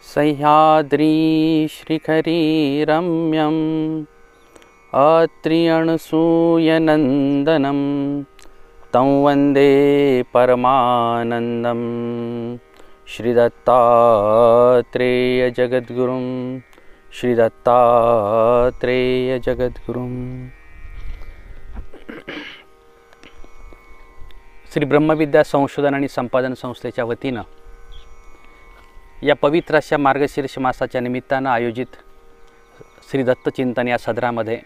सह्याद्री श्रीखरी रम्यं अत्र्यणसूयनन्दनं तं वन्दे परमानन्दं श्रीदत्तात्रेय जगद्गुरुं श्रीदत्तात्रेय जगद्गुरुं। श्री ब्रह्मविद्या संशोधन आणि संपादन संस्थेच्या वतीनं या पवित्र अशा मार्गशीर्ष मासाच्या निमित्तानं आयोजित श्री दत्त चिंतन या सदरामध्ये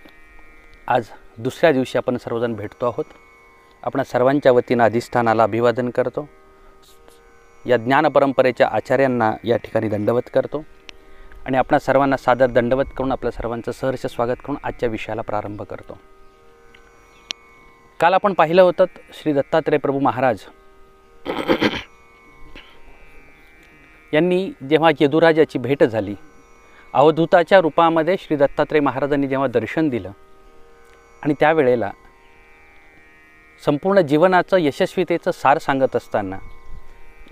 आज दुसऱ्या दिवशी आपण सर्वजण भेटतो आहोत। आपण सर्वांच्या वतीनं अधिष्ठानाला अभिवादन करतो। या ज्ञान परंपरेच्या आचार्यांना या ठिकाणी दंडवत करतो आणि आपणा सर्वांना सादर दंडवत करून आपल्या सर्वांचं सहर्ष स्वागत करून आजच्या विषयाला प्रारंभ करतो। काल आपण पाहिलं होतं श्री दत्तात्रेय प्रभू महाराज यांनी जेव्हा यदुराजाची भेट झाली, अवधूताच्या रूपामध्ये श्री दत्तात्रेय महाराजांनी जेव्हा दर्शन दिलं आणि त्यावेळेला संपूर्ण जीवनाचं यशस्वीतेचं सार सांगत असताना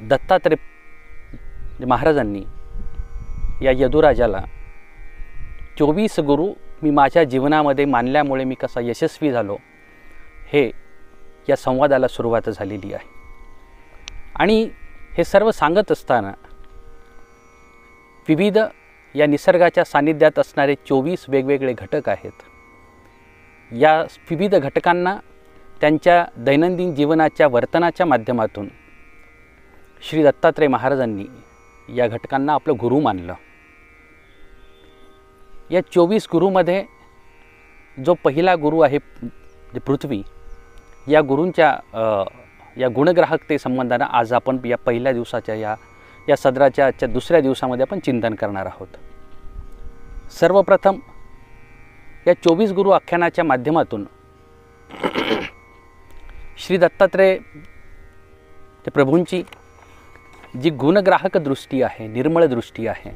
दत्तात्रेय महाराजांनी या यदुराजाला 24 गुरु मी माझ्या जीवनामध्ये मानल्यामुळे मी कसा यशस्वी झालो हे या संवादाला सुरुवात झालेली आहे। आणि हे सर्व सांगत असताना विविध या निसर्गाच्या सानिध्यात असणारे 24 वेगवेगळे घटक आहेत। या विविध घटकांना त्यांच्या दैनंदिन जीवनाच्या वर्तनाच्या माध्यमातून श्री दत्तात्रेय महाराजांनी या घटकांना आपलं गुरु मानलं। या 24 गुरुमध्ये जो पहिला गुरु आहे पृथ्वी, या गुरूंच्या या गुणग्राहकते संबंधानं आज आपण या पहिल्या दिवसाच्या या सदराच्या दुसऱ्या दिवसामध्ये आपण चिंतन करणार आहोत। सर्वप्रथम या 24 गुरु आख्यानाच्या माध्यमातून श्री दत्तात्रेय प्रभूंची जी गुणग्राहक दृष्टी आहे, निर्मळ दृष्टी आहे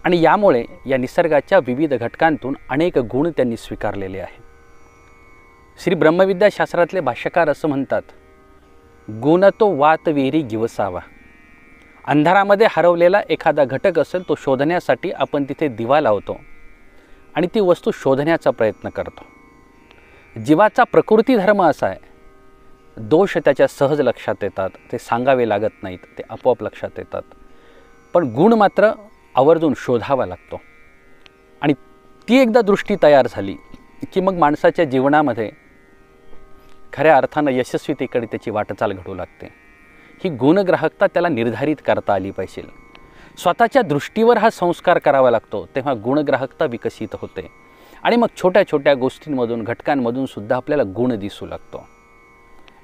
आणि यामुळे या निसर्गाच्या विविध घटकांतून अनेक गुण त्यांनी स्वीकारलेले आहे। श्री ब्रह्मविद्या शास्त्रातले भाष्यकार असं म्हणतात, गुण तो वात वेरी गिवसावा। अंधारामध्ये हरवलेला एखादा घटक असेल तो शोधण्यासाठी आपण तिथे दिवा लावतो आणि ती वस्तू शोधण्याचा प्रयत्न करतो। जीवाचा प्रकृती धर्म असा आहे, दोष त्याच्या सहज लक्षात येतात, ते सांगावे लागत नाहीत, ते आपोआप लक्षात येतात, पण गुण मात्र आवर्जून शोधावा लागतो। आणि ती एकदा दृष्टी तयार झाली की मग माणसाच्या जीवनामध्ये खऱ्या अर्थानं यशस्वीतेकडे त्याची वाटचाल घडू लागते। ही गुणग्राहकता त्याला निर्धारित करता आली पाहिजे। स्वतःच्या दृष्टीवर हा संस्कार करावा लागतो, तेव्हा गुणग्राहकता विकसित होते आणि मग छोट्या छोट्या गोष्टींमधून घटकांमधून सुद्धा आपल्याला गुण दिसू लागतो।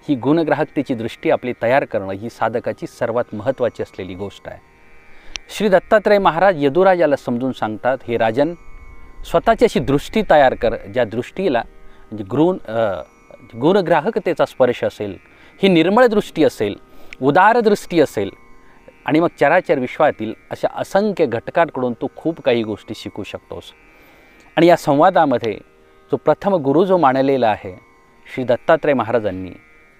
ही गुणग्राहकतेची दृष्टी आपली तयार करणं ही साधकाची सर्वात महत्त्वाची असलेली गोष्ट आहे। श्री दत्तात्रेय महाराज यदुराजाला समजून सांगतात, हे राजन, स्वतःची अशी दृष्टी तयार कर ज्या दृष्टीला गुणग्राहकतेचा स्पर्श असेल, ही निर्मळ दृष्टी असेल, उदार दृष्टी असेल आणि मग चराचर विश्वातील अशा असंख्य घटकांकडून तू खूप काही गोष्टी शिकू शकतोस। आणि या संवादामध्ये जो प्रथम गुरु जो मानलेला आहे श्री दत्तात्रेय महाराजांनी,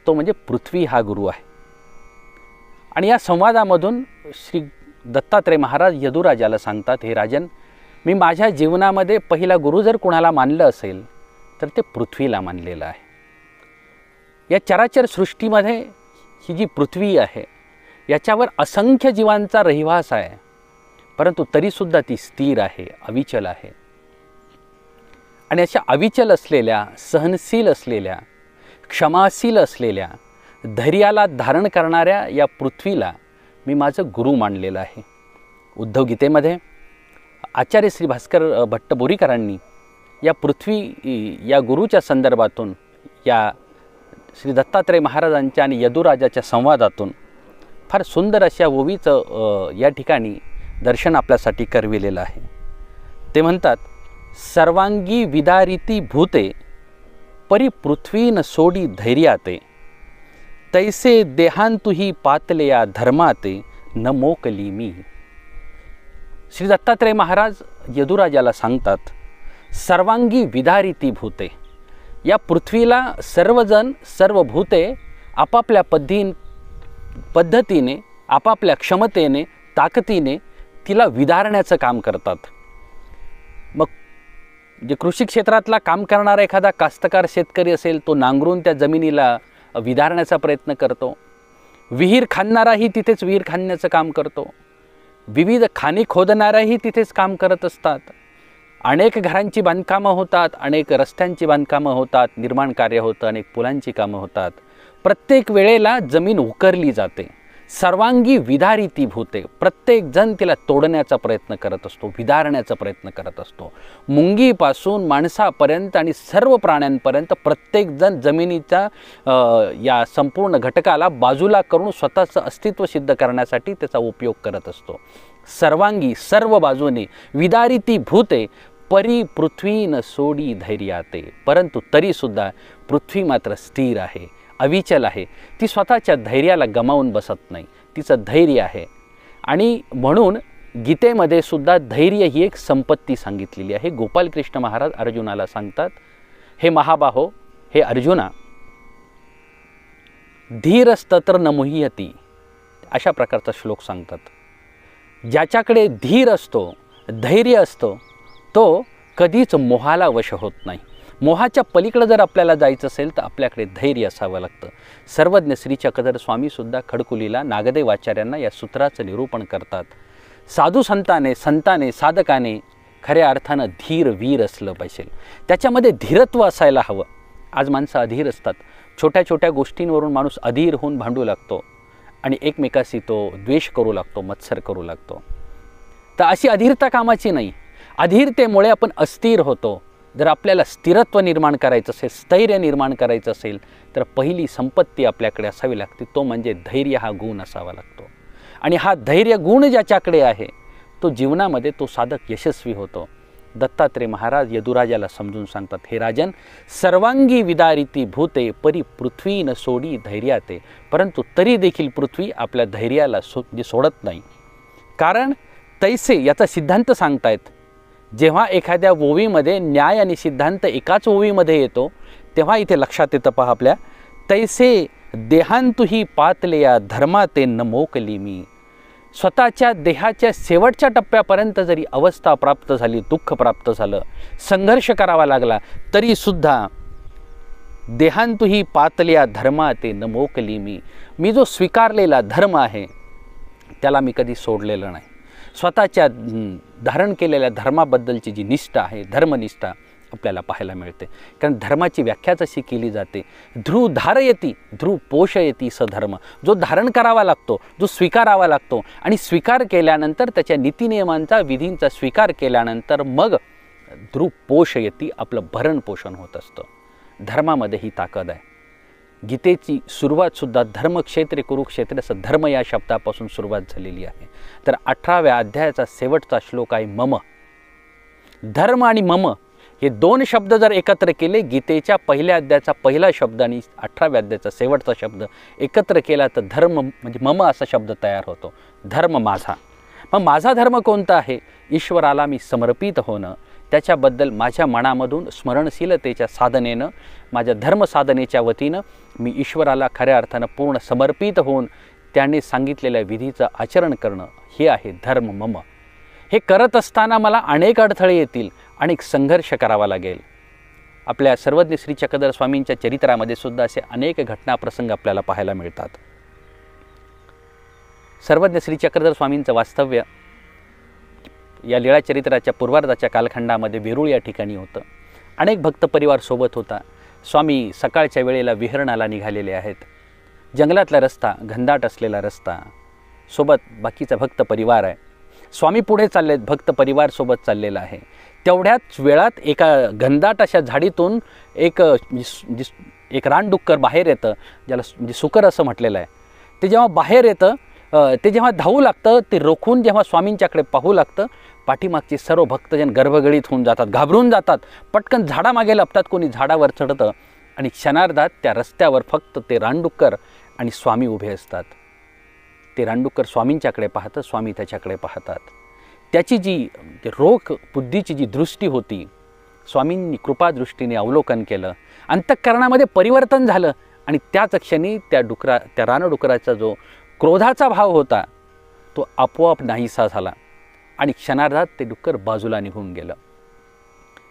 तो म्हणजे पृथ्वी हा गुरु आहे। आणि या संवादामधून श्री दत्तात्रेय महाराज यदुराजाला सांगतात, हे राजन, मी माझ्या जीवनामध्ये पहिला गुरु जर कोणाला मानलं असेल तर ते पृथ्वीला मानलेलं आहे। या चराचर सृष्टीमध्ये ही जी पृथ्वी आहे याच्यावर असंख्य जीवांचा रहिवास आहे, परंतु तरीसुद्धा ती स्थिर आहे, अविचल आहे। आणि अशा अविचल असलेल्या, सहनशील असलेल्या, क्षमाशील असलेल्या, धैर्याला धारण करणाऱ्या या पृथ्वीला मी माझं गुरु मानलेलं आहे। उद्धव गीतेमध्ये आचार्य श्री भास्कर भट्ट बोरीकरांनी या पृथ्वी या गुरुच्या संदर्भातून या श्री दत्तात्रेय महाराजांच्या आणि यदुराजाच्या संवादातून फार सुंदर अशा ओवीचं या ठिकाणी दर्शन आपल्यासाठी करविलेलं आहे। ते म्हणतात, सर्वांगी विदारिती भूते परी पृथ्वीन सोडी धैर्याते, तैसे देहांतुही पातले या धर्माते न मोकली मी। श्री दत्तात्रेय महाराज यदुराजाला सांगतात, सर्वांगी विदारिती भूते, या पृथ्वीला सर्वजण सर्व भूते आपापल्या पद्धतीने आपापल्या क्षमतेने ताकदीने तिला विदारण्याचं काम करतात. मग जे कृषी क्षेत्रातला काम करणारा एखादा कास्तकार शेतकरी असेल, तो नांगरून त्या जमिनीला विदारण्याचा प्रयत्न करतो. विहीर खणणाराही तिथेच विहीर खणण्याचं काम करतो. विविध खाणी खोदणाराही तिथेच काम करत असतात. अनेक घरांची बांधकामं होतात, अनेक रस्त्यांची बांधकामं होतात, निर्माण कार्य होतं, अनेक पुलांची कामं होतात. प्रत्येक वेळेला जमीन उकरली जाते, सर्वांगी विदारिती भूते. प्रत्येक जण तिला तोडण्याचा प्रयत्न करत असतो, विदारण्याचा प्रयत्न करत असतो. मुंगीपासून माणसापर्यंत आणि सर्व प्राण्यांपर्यंत प्रत्येक जण जमिनीच्या या संपूर्ण घटकाला बाजूला करून स्वतःचं अस्तित्व सिद्ध करण्यासाठी त्याचा उपयोग करत असतो. सर्वांगी सर्व बाजूने विदारिती भूते परी पृथ्वी न सोडी धैर्याते. परंतु तरीसुद्धा पृथ्वी मात्र स्थिर आहे, अविचल आहे. ती स्वतःच्या धैर्याला गमावून बसत नाही, तिचं धैर्य आहे. आणि म्हणून गीतेमध्ये सुद्धा धैर्य ही एक संपत्ती सांगितलेली आहे. गोपालकृष्ण महाराज अर्जुनाला सांगतात, हे महाबाहो, हे अर्जुना, धीरस्तत्र न मुह्यती, अशा प्रकारचा श्लोक सांगतात. ज्याच्याकडे धीर असतो, धैर्य असतो, तो कधीच मोहाला वश होत नाही. मोहाच्या पलीकडे जर आपल्याला जायचं असेल तर आपल्याकडे धैर्य असावं लागतं. सर्वज्ञ श्री चक्रधर स्वामीसुद्धा खडकुलीला नागदेवाचार्यांना या सूत्राचं निरूपण करतात. साधू संताने साधकाने खऱ्या अर्थानं धीर वीर असलं पाहिजे. त्याच्यामध्ये धीरत्व असायला हवं. आज माणसं अधीर असतात. छोट्या छोट्या गोष्टींवरून माणूस अधीर होऊन भांडू लागतो आणि एकमेकाशी तो द्वेष करू लागतो, मत्सर करू लागतो. तर अशी अधीरता कामाची नाही. अधीरतेमुळे आपण अस्थिर होतो. जर आपल्याला स्थिरत्व निर्माण करायचं असेल, स्थैर्य निर्माण करायचं असेल, तर पहिली संपत्ती आपल्याकडे असावी लागते, तो म्हणजे धैर्य हा गुण असावा लागतो. आणि हा धैर्य गुण ज्याच्याकडे आहे, तो जीवनामध्ये तो साधक यशस्वी होतो. दत्तात्रेय महाराज यदुराजाला समजून सांगतात, हे राजन, सर्वांगी विदारिती भूते परी पृथ्वी न सोडी धैर्याते. परंतु तरी देखील पृथ्वी आपल्या धैर्याला सोडत नाही. कारण तैसे याचा सिद्धांत सांगतायत. जेव्हा एखाद्या ओवीमध्ये न्याय आणि सिद्धांत एकाच ओवीमध्ये येतो, तेव्हा इथे लक्षात येतं पहा आपल्या, तैसे देहांतुही पातलेया धर्माते न मोकली मी. स्वतःच्या देहाच्या शेवटच्या टप्प्यापर्यंत जरी अवस्था प्राप्त झाली, दुःख प्राप्त झालं, संघर्ष करावा लागला, तरीसुद्धा देहांतुही पातलेया धर्माते न मोकली मी. मी जो स्वीकारलेला धर्म आहे त्याला मी कधी सोडलेलं नाही. स्वतःच्या धारण केलेल्या धर्माबद्दलची जी निष्ठा आहे, धर्मनिष्ठा आपल्याला पाहायला मिळते. कारण धर्माची व्याख्याच अशी केली जाते, ध्रुव धारयती ध्रुव पोषयती स धर्म. जो धारण करावा लागतो, जो स्वीकारावा लागतो, आणि स्वीकार केल्यानंतर त्याच्या नीतिनियमांचा, विधींचा स्वीकार केल्यानंतर मग ध्रुव पोषयती, आपलं भरण पोषण होत असतं. धर्मामध्ये ही ताकद आहे. गीतेची सुरुवातसुद्धा धर्मक्षेत्रे कुरुक्षेत्र, असं धर्म या शब्दापासून सुरुवात झालेली आहे. तर 18व्या अध्यायाचा शेवटचा श्लोक आहे मम. धर्म आणि मम हे दोन शब्द जर एकत्र केले, गीतेच्या पहिल्या अध्यायाचा पहिला शब्द आणि 18व्या अध्यायाचा शेवटचा शब्द एकत्र केला, तर धर्म म्हणजे मम असा शब्द तयार होतो. धर्म माझा. मग माझा धर्म कोणता आहे? ईश्वराला मी समर्पित होणं, त्याच्याबद्दल माझ्या मनामधून स्मरणशीलतेच्या साधनेनं, माझ्या धर्मसाधनेच्या वतीनं मी ईश्वराला खऱ्या अर्थानं पूर्ण समर्पित होऊन त्याने सांगितलेल्या विधीचं आचरण करणं, हे आहे धर्म मम. हे करत असताना मला अनेक अडथळे येतील, अनेक संघर्ष करावा लागेल. आपल्या सर्वज्ञ श्री चक्रधर स्वामींच्या चरित्रामध्ये सुद्धा असे अनेक घटना प्रसंग आपल्याला पाहायला मिळतात. सर्वज्ञ श्री चक्रधर स्वामींचं वास्तव्य या लीळाचरित्राच्या पूर्वार्धाच्या कालखंडामध्ये वेरूळ या ठिकाणी होतं. अनेक भक्त परिवार सोबत होता. स्वामी सकाळच्या वेळेला विहरणाला निघालेले आहेत. जंगलातला रस्ता, घनदाट असलेला रस्ता, सोबत बाकीचा भक्त परिवार आहे. स्वामी पुढे चाललेत, भक्त परिवार सोबत चाललेला आहे. तेवढ्याच वेळात एका घनदाट अशा झाडीतून एक रानडुक्कर बाहेर येतं, ज्याला म्हणजे सुकर असं म्हटलेलं आहे. ते जेव्हा बाहेर येतं, ते जेव्हा धावू लागतं, ते रोखून जेव्हा स्वामींच्याकडे पाहू लागतं, पाठीमागचे सर्व भक्तजन गर्भगडीत होऊन जातात, घाबरून जातात. पटकन झाडामागे लपतात, कोणी झाडावर चढतं, आणि क्षणार्धात त्या रस्त्यावर फक्त ते रानडुक्कर आणि स्वामी उभे असतात. ते रानडुक्कर स्वामींच्याकडे पाहतं, स्वामी त्याच्याकडे पाहतात. त्याची जी रोख बुद्धीची जी दृष्टी होती, स्वामींनी कृपादृष्टीने अवलोकन केलं, अंतःकरणामध्ये परिवर्तन झालं, आणि त्याच क्षणी त्या रानडुकराचा जो क्रोधाचा भाव होता तो आपोआप नाहीसा झाला. आणि क्षणार्धात ते डुक्कर बाजूला निघून गेलं.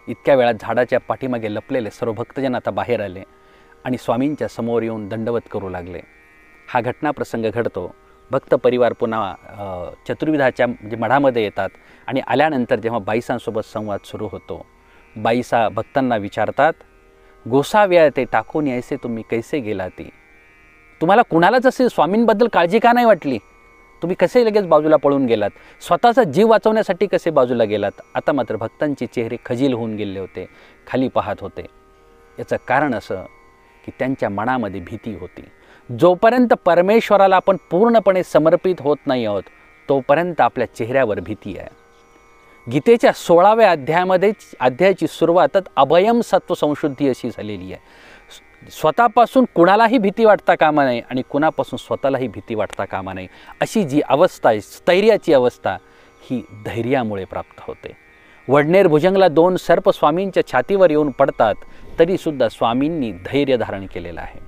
इतक्या वेळात झाडाच्या पाठीमागे लपलेले सर्व भक्तजन आता बाहेर आले आणि स्वामींच्या समोर येऊन दंडवत करू लागले. हा घटनाप्रसंग घडतो. भक्त परिवार पुन्हा चतुर्विधाच्या म्हणजे मठामध्ये येतात आणि आल्यानंतर जेव्हा बाईसांसोबत संवाद सुरू होतो, बाईसा भक्तांना विचारतात, गोसाव्या ते टाकून यायचे तुम्ही कैसे गेला ती? तुम्हाला कुणालाच असे स्वामींबद्दल काळजी का नाही वाटली? तुम्ही कसे लगेच बाजूला पळून गेलात? स्वतःचा जीव वाचवण्यासाठी कसे बाजूला गेलात? आता मात्र भक्तांचे चेहरे खजील होऊन गेले होते, खाली पाहत होते. याचं कारण असं की त्यांच्या मनामध्ये भीती होती. जोपर्यंत परमेश्वराला आपण पूर्णपणे समर्पित होत नाही आहोत तोपर्यंत आपल्या चेहऱ्यावर भीती आहे. गीतेच्या 16व्या अध्यायाची सुरुवातच अभयम सत्व संशुद्धी अशी झालेली आहे. स्वतःपासून कुणालाही भीती वाटता कामा नये आणि कुणापासून स्वतःलाही भीती वाटता कामा नये. अशी जी अवस्था आहे, स्थैर्याची अवस्था, ही धैर्यामुळे प्राप्त होते. वडनेर भुजंगला 2 सर्प स्वामींच्या छातीवर येऊन पडतात तरीसुद्धा स्वामींनी धैर्य धारण केलेलं आहे.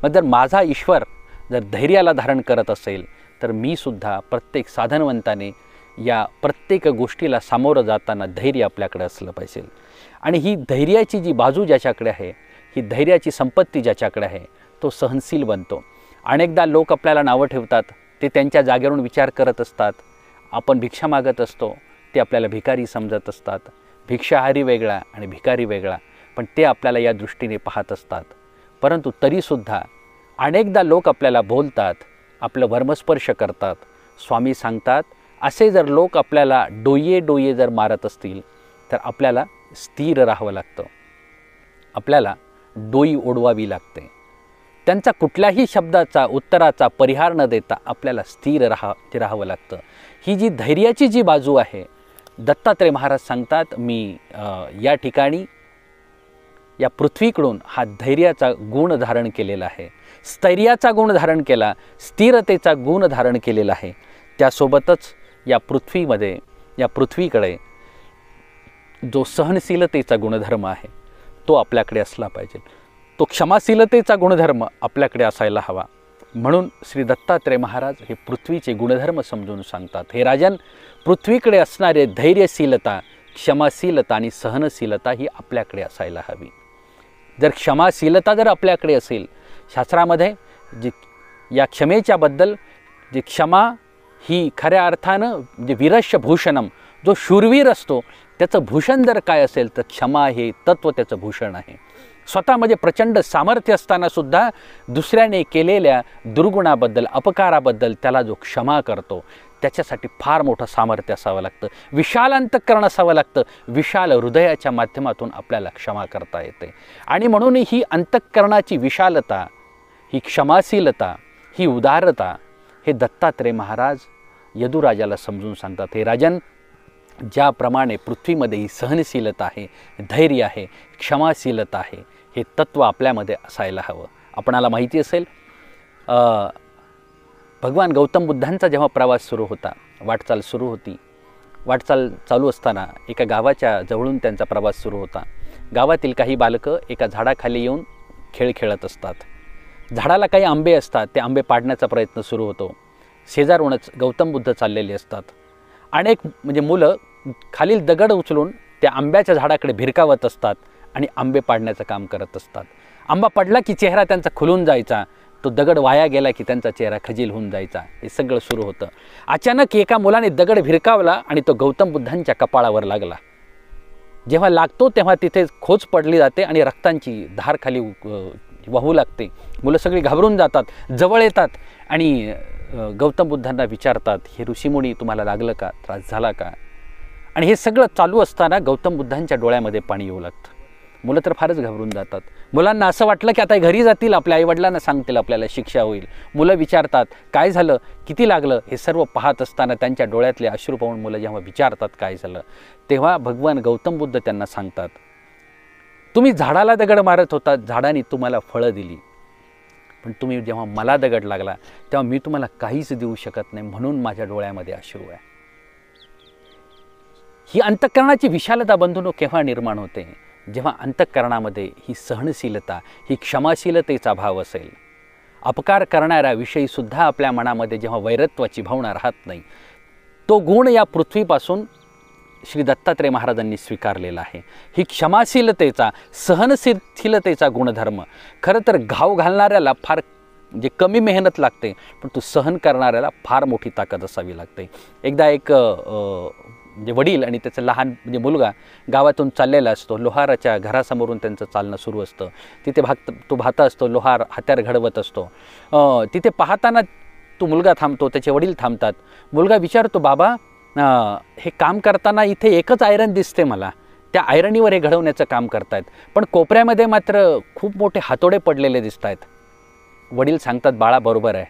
मग जर माझा ईश्वर जर धैर्याला धारण करत असेल तर मी सुद्धा प्रत्येक साधनवंताने या प्रत्येक गोष्टीला सामोरं जाताना धैर्य आपल्याकडे असलं पाहिजे. आणि ही धैर्याची जी बाजू ज्याच्याकडे आहे, ही धैर्याची संपत्ती ज्याच्याकडे आहे, तो सहनशील बनतो. अनेकदा लोक आपल्याला नावं ठेवतात, ते त्यांच्या जागेवरून विचार करत असतात. आपण भिक्षा मागत असतो, ते आपल्याला भिकारी समजत असतात. भिक्षाहारी वेगळा आणि भिकारी वेगळा, पण ते आपल्याला या दृष्टीने पाहत असतात. परंतु तरीसुद्धा अनेकदा लोक आपल्याला बोलतात, आपलं वर्मस्पर्श करतात. स्वामी सांगतात, असे जर लोक आपल्याला डोये जर मारत असतील तर आपल्याला स्थिर राहावं लागतं, आपल्याला डोई ओढवावी लागते. त्यांचा कुठल्याही शब्दाचा उत्तराचा परिहार न देता आपल्याला स्थिर राहावं लागतं. ही जी धैर्याची जी बाजू आहे, दत्तात्रय महाराज सांगतात, मी या ठिकाणी या पृथ्वीकडून हा धैर्याचा गुण धारण केलेला आहे, स्थैर्याचा गुण धारण केला, स्थिरतेचा गुण धारण केलेला आहे. त्यासोबतच या पृथ्वीमध्ये, या पृथ्वीकडे जो सहनशीलतेचा गुणधर्म आहे तो आपल्याकडे असला पाहिजे. तो क्षमाशीलतेचा गुणधर्म आपल्याकडे असायला हवा. म्हणून श्री दत्तात्रय महाराज हे पृथ्वीचे गुणधर्म समजून सांगतात, हे राजन, पृथ्वीकडे असणारे धैर्यशीलता, क्षमाशीलता आणि सहनशीलता ही आपल्याकडे असायला हवी. जर क्षमाशीलता जर आपल्याकडे असेल, शास्त्रामध्ये जी या क्षमेच्याबद्दल जी क्षमा ही खऱ्या अर्थानं म्हणजे वीरस्य भूषणम, जो शूरवीर असतो त्याचं भूषण जर काय असेल तर क्षमा हे तत्व त्याचं भूषण आहे. स्वतःमध्ये प्रचंड सामर्थ्य असतानासुद्धा दुसऱ्याने केलेल्या दुर्गुणाबद्दल, अपकाराबद्दल त्याला जो क्षमा करतो त्याच्यासाठी फार मोठं सामर्थ्य असावं लागतं, विशाल अंतःकरण असावं लागतं. विशाल हृदयाच्या माध्यमातून आपल्याला क्षमा करता येते. आणि म्हणून ही अंतःकरणाची विशालता, ही क्षमाशीलता, ही उदारता हे दत्तात्रय महाराज यदुराजाला समजून सांगतात, हे राजन, ज्याप्रमाणे पृथ्वीमध्ये ही सहनशीलता आहे, धैर्य आहे, क्षमाशीलता आहे, हे तत्व आपल्यामध्ये असायला हवं. आपणाला माहिती असेल, भगवान गौतम बुद्धांचा जेव्हा प्रवास सुरू होता, वाटचाल सुरू होती, वाटचाल चालू असताना एका गावाच्या जवळून त्यांचा प्रवास सुरू होता. गावातील काही बालकं एका झाडाखाली येऊन खेळ खेळत असतात. झाडाला काही आंबे असतात, ते आंबे पाडण्याचा प्रयत्न सुरू होतो. शेजारूनच गौतम बुद्ध चाललेले असतात. अनेक म्हणजे मुलं खालील दगड उचलून त्या आंब्याच्या झाडाकडे भिरकावत असतात आणि आंबे पाडण्याचं काम करत असतात. आंबा पडला की चेहरा त्यांचा खुलून जायचा, तो दगड वाया गेला की त्यांचा चेहरा खजील होऊन जायचा. हे सगळं सुरू होतं. अचानक एका मुलाने दगड भिरकावला आणि तो गौतम बुद्धांच्या कपाळावर लागला. जेव्हा लागतो तेव्हा तिथे खोच पडली जाते आणि रक्तांची धार खाली वाहू लागते. मुलं सगळी घाबरून जातात, जवळ येतात आणि गौतम बुद्धांना विचारतात, हे ऋषीमुनी तुम्हाला लागलं का, त्रास झाला का? आणि हे सगळं चालू असताना गौतम बुद्धांच्या डोळ्यामध्ये पाणी येऊ लागतं. मुलं तर फारच घाबरून जातात. मुलांना असं वाटलं की आता घरी जातील, आपल्या आईवडिलांना सांगतील, आपल्याला शिक्षा होईल. मुलं विचारतात, काय झालं, किती लागलं? हे सर्व पाहत असताना त्यांच्या डोळ्यातले अश्रू पाहून मुलं जेव्हा विचारतात काय झालं, तेव्हा भगवान गौतम बुद्ध त्यांना सांगतात, तुम्ही झाडाला दगड मारत होता, झाडाने तुम्हाला फळं दिली, पण तुम्ही जेव्हा मला दगड लागला तेव्हा मी तुम्हाला काहीच देऊ शकत नाही, म्हणून माझ्या डोळ्यामध्ये अश्रू आहे. ही अंतःकरणाची विशालता बंधूंनो केव्हा निर्माण होते? जेव्हा अंतःकरणामध्ये ही सहनशीलता, ही क्षमाशीलतेचा भाव असेल. अपकार करणाऱ्या विषयीसुद्धा आपल्या मनामध्ये जेव्हा वैरत्वाची भावना राहत नाही, तो गुण या पृथ्वीपासून श्री दत्तात्रय महाराजांनी स्वीकारलेला आहे. ही क्षमाशीलतेचा, सहनशीलतेचा गुणधर्म. खरं तर घाव घालणाऱ्याला फार म्हणजे कमी मेहनत लागते, पण तो सहन करणाऱ्याला फार मोठी ताकद असावी लागते. एकदा एक म्हणजे वडील आणि त्याचं लहान म्हणजे मुलगा गावातून चाललेला असतो. लोहाराच्या घरासमोरून त्यांचं चालणं सुरू असतं. तिथे तो भाता असतो, लोहार हत्यार घडवत असतो. तिथे पाहताना तो मुलगा थांबतो, त्याचे वडील थांबतात. मुलगा विचारतो, बाबा हे काम करताना इथे एकच आयरन दिसते मला, त्या आयरनीवर हे घडवण्याचं काम करतायत, पण कोपऱ्यामध्ये मात्र खूप मोठे हातोडे पडलेले दिसत आहेत. वडील सांगतात, बाळा बरोबर आहे,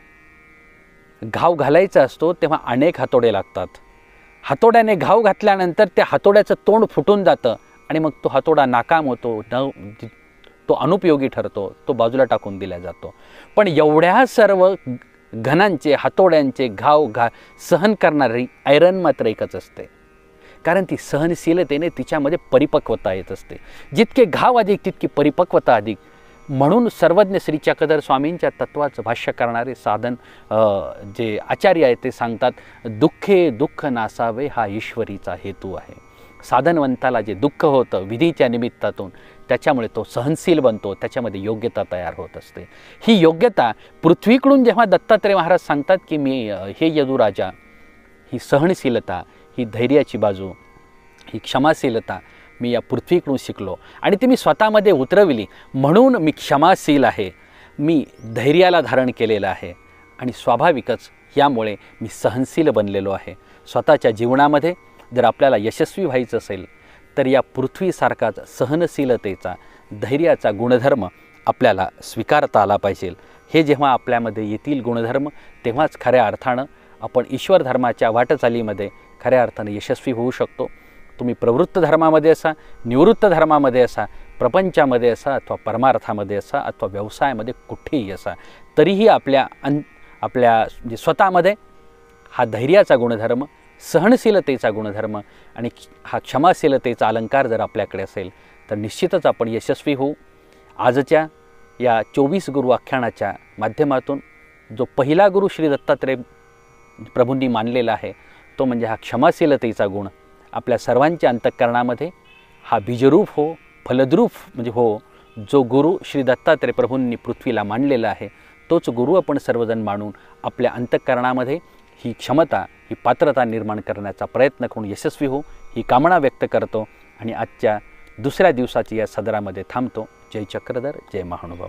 घाव घालायचा असतो तेव्हा अनेक हातोडे लागतात. हातोड्याने घाव घातल्यानंतर त्या हातोड्याचं तोंड फुटून जातं आणि मग तो हातोडा नाकाम होतो, तो अनुपयोगी ठरतो, तो बाजूला टाकून दिला जातो. पण एवढ्या सर्व घणांचे, हातोड्यांचे घाव सहन करणारी आयरन मात्र एकच असते. कारण ती सहनशीलतेने तिच्यामध्ये परिपक्वता येत असते. जितके घाव अधिक तितकी परिपक्वता अधिक. म्हणून सर्वज्ञ श्री चक्रधर स्वामींच्या तत्वाचं भाष्य करणारे साधन जे आचार्य आहेत ते सांगतात, दुःखे दुःख नासावे हा ईश्वरीचा हेतू आहे. साधनवंताला जे दुःख होतं विधीच्या निमित्तातून, त्याच्यामुळे तो सहनशील बनतो, त्याच्यामध्ये योग्यता तयार होत असते. ही योग्यता पृथ्वीकडून जेव्हा दत्तात्रय महाराज सांगतात की मी हे यदुराजा, ही सहनशीलता, ही धैर्याची बाजू, ही क्षमाशीलता मी या पृथ्वीकडून शिकलो आणि ती मी स्वतःमध्ये उतरविली, म्हणून मी क्षमाशील आहे, मी धैर्याला धारण केलेलं आहे आणि स्वाभाविकच यामुळे मी सहनशील बनलेलो आहे. स्वतःच्या जीवनामध्ये जर आपल्याला यशस्वी व्हायचं असेल तर या पृथ्वीसारखाच सहनशीलतेचा, धैर्याचा गुणधर्म आपल्याला स्वीकारता आला पाहिजे. हे जेव्हा आपल्यामध्ये येतील गुणधर्म, तेव्हाच खऱ्या अर्थानं आपण ईश्वर धर्माच्या वाटचालीमध्ये खऱ्या अर्थाने यशस्वी होऊ शकतो. तुम्ही प्रवृत्त धर्मामध्ये असा, निवृत्त धर्मामध्ये असा, प्रपंचामध्ये असा अथवा परमार्थामध्ये असा अथवा व्यवसायामध्ये कुठेही असा, तरीही आपल्या म्हणजे स्वतःमध्ये हा धैर्याचा गुणधर्म, सहनशीलतेचा गुणधर्म आणि हा क्षमाशीलतेचा अलंकार जर आपल्याकडे असेल तर निश्चितच आपण यशस्वी होऊ. आजच्या या 24 गुरु आख्यानाच्या माध्यमातून जो पहिला गुरु श्री दत्तात्रय प्रभूंनी मानलेला आहे तो म्हणजे हा क्षमाशीलतेचा गुण आपल्या सर्वांच्या अंतःकरणामध्ये हा बीजरूप हो, फलद्रूप म्हणजे हो. जो गुरु श्री दत्तात्रय प्रभूंनी पृथ्वीला मानलेला आहे तोच गुरु आपण सर्वजण मानून आपल्या अंतःकरणामध्ये ही क्षमता, ही पात्रता निर्माण करण्याचा प्रयत्न करून यशस्वी हो, ही कामना व्यक्त करतो आणि आजच्या दुसऱ्या दिवसाची या सदरामध्ये थांबतो. जय चक्रधर, जय महानुभाव.